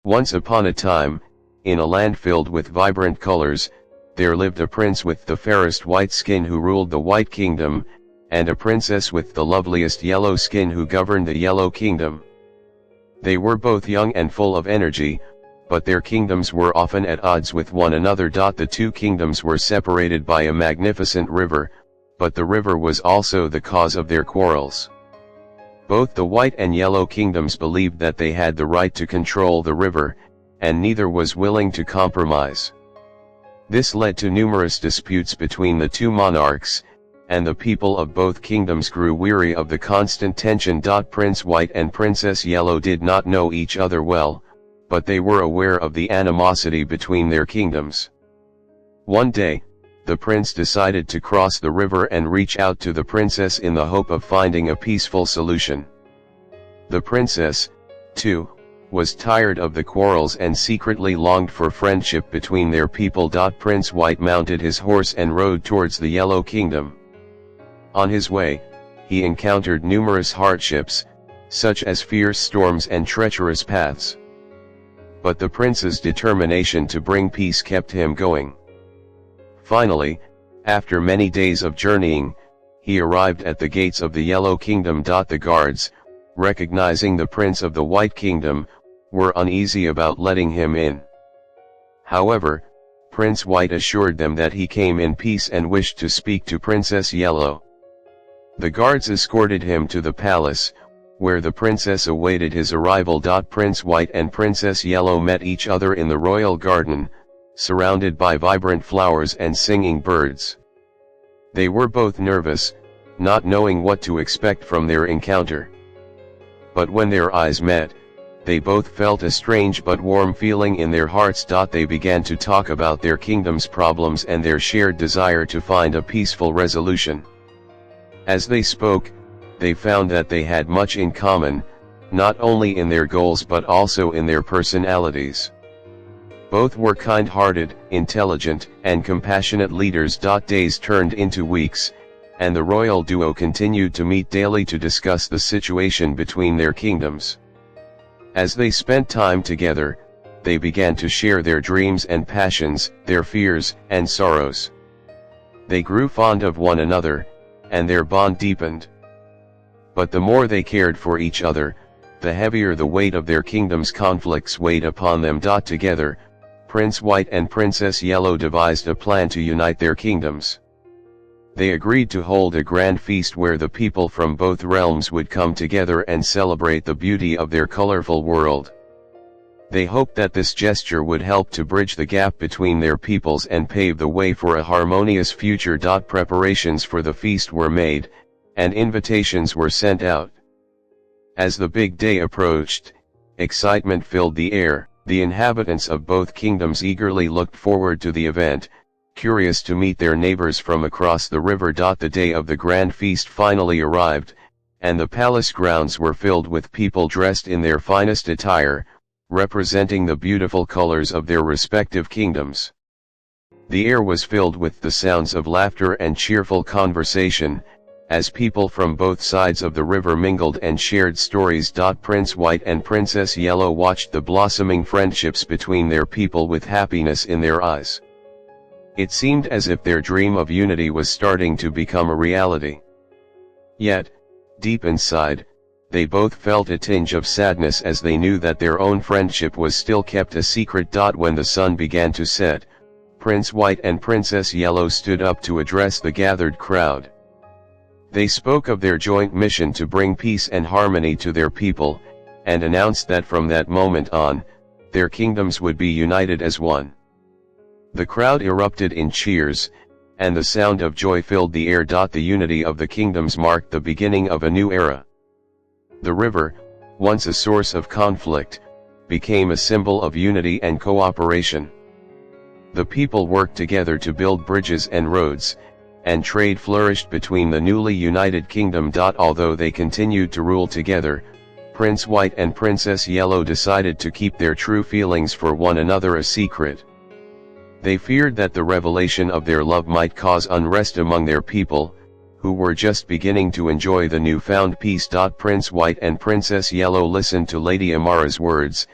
Once upon a time, in a land filled with vibrant colors, there lived a prince with the fairest white skin who ruled the White Kingdom, and a princess with the loveliest yellow skin who governed the Yellow Kingdom. They were both young and full of energy, but their kingdoms were often at odds with one another. The two kingdoms were separated by a magnificent river, but the river was also the cause of their quarrels. Both the White and Yellow kingdoms believed that they had the right to control the river, and neither was willing to compromise. This led to numerous disputes between the two monarchs, and the people of both kingdoms grew weary of the constant tension. Prince White and Princess Yellow did not know each other well, but they were aware of the animosity between their kingdoms. One day, the prince decided to cross the river and reach out to the princess in the hope of finding a peaceful solution. The princess, too, was tired of the quarrels and secretly longed for friendship between their people. Prince White mounted his horse and rode towards the Yellow Kingdom. On his way, he encountered numerous hardships, such as fierce storms and treacherous paths. But the prince's determination to bring peace kept him going. Finally, after many days of journeying, he arrived at the gates of the Yellow Kingdom. The guards, recognizing the Prince of the White Kingdom, were uneasy about letting him in. However, Prince White assured them that he came in peace and wished to speak to Princess Yellow. The guards escorted him to the palace, where the princess awaited his arrival. Prince White and Princess Yellow met each other in the royal garden, surrounded by vibrant flowers and singing birds. They were both nervous, not knowing what to expect from their encounter. But when their eyes met, they both felt a strange but warm feeling in their hearts. They began to talk about their kingdom's problems and their shared desire to find a peaceful resolution. As they spoke, they found that they had much in common, not only in their goals but also in their personalities. Both were kind-hearted, intelligent, and compassionate leaders. Days turned into weeks, and the royal duo continued to meet daily to discuss the situation between their kingdoms. As they spent time together, they began to share their dreams and passions, their fears and sorrows. They grew fond of one another, and their bond deepened. But the more they cared for each other, the heavier the weight of their kingdom's conflicts weighed upon them. Together, Prince White and Princess Yellow devised a plan to unite their kingdoms. They agreed to hold a grand feast where the people from both realms would come together and celebrate the beauty of their colorful world. They hoped that this gesture would help to bridge the gap between their peoples and pave the way for a harmonious future. Preparations for the feast were made, and invitations were sent out. As the big day approached, excitement filled the air. The inhabitants of both kingdoms eagerly looked forward to the event, curious to meet their neighbors from across the river. The day of the grand feast finally arrived, and the palace grounds were filled with people dressed in their finest attire, representing the beautiful colors of their respective kingdoms. The air was filled with the sounds of laughter and cheerful conversation, as people from both sides of the river mingled and shared stories. Prince White and Princess Yellow watched the blossoming friendships between their people with happiness in their eyes. It seemed as if their dream of unity was starting to become a reality. Yet, deep inside, they both felt a tinge of sadness as they knew that their own friendship was still kept a secret. When the sun began to set, Prince White and Princess Yellow stood up to address the gathered crowd. They spoke of their joint mission to bring peace and harmony to their people, and announced that from that moment on, their kingdoms would be united as one. The crowd erupted in cheers, and the sound of joy filled the air. The unity of the kingdoms marked the beginning of a new era. The river, once a source of conflict, became a symbol of unity and cooperation. The people worked together to build bridges and roads, and trade flourished between the newly united kingdom. Although they continued to rule together, Prince White and Princess Yellow decided to keep their true feelings for one another a secret. They feared that the revelation of their love might cause unrest among their people, who were just beginning to enjoy the newfound peace. Prince White and Princess Yellow listened to Lady Amara's words,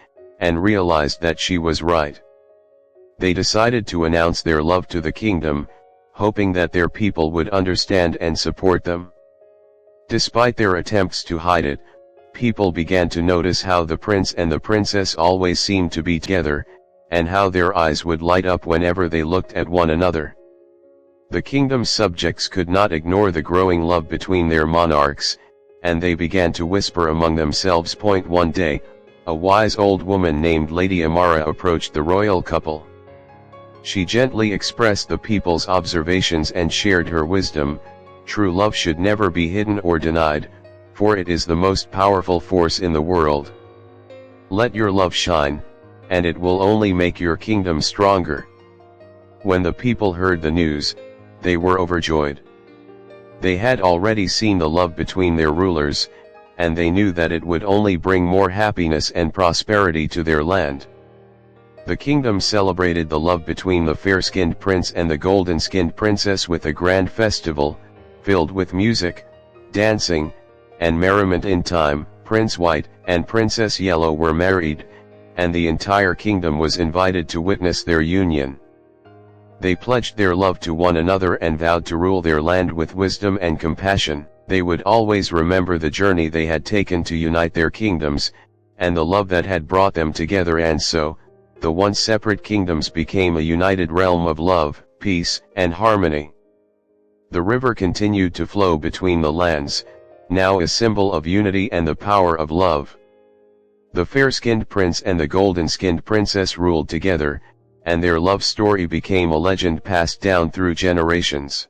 and realized that she was right. They decided to announce their love to the kingdom, hoping that their people would understand and support them. Despite their attempts to hide it, people began to notice how the prince and the princess always seemed to be together, and how their eyes would light up whenever they looked at one another. The kingdom's subjects could not ignore the growing love between their monarchs, and they began to whisper among themselves. One day, a wise old woman named Lady Amara approached the royal couple. She gently expressed the people's observations and shared her wisdom. True love should never be hidden or denied, for it is the most powerful force in the world. Let your love shine, and it will only make your kingdom stronger. When the people heard the news, they were overjoyed. They had already seen the love between their rulers, and they knew that it would only bring more happiness and prosperity to their land. The kingdom celebrated the love between the fair-skinned prince and the golden-skinned princess with a grand festival, filled with music, dancing, and merriment. In time, Prince White and Princess Yellow were married, and the entire kingdom was invited to witness their union. They pledged their love to one another and vowed to rule their land with wisdom and compassion. They would always remember the journey they had taken to unite their kingdoms, and the love that had brought them together, and so, the once separate kingdoms became a united realm of love, peace, and harmony. The river continued to flow between the lands, now a symbol of unity and the power of love. The fair-skinned prince and the golden-skinned princess ruled together, and their love story became a legend passed down through generations.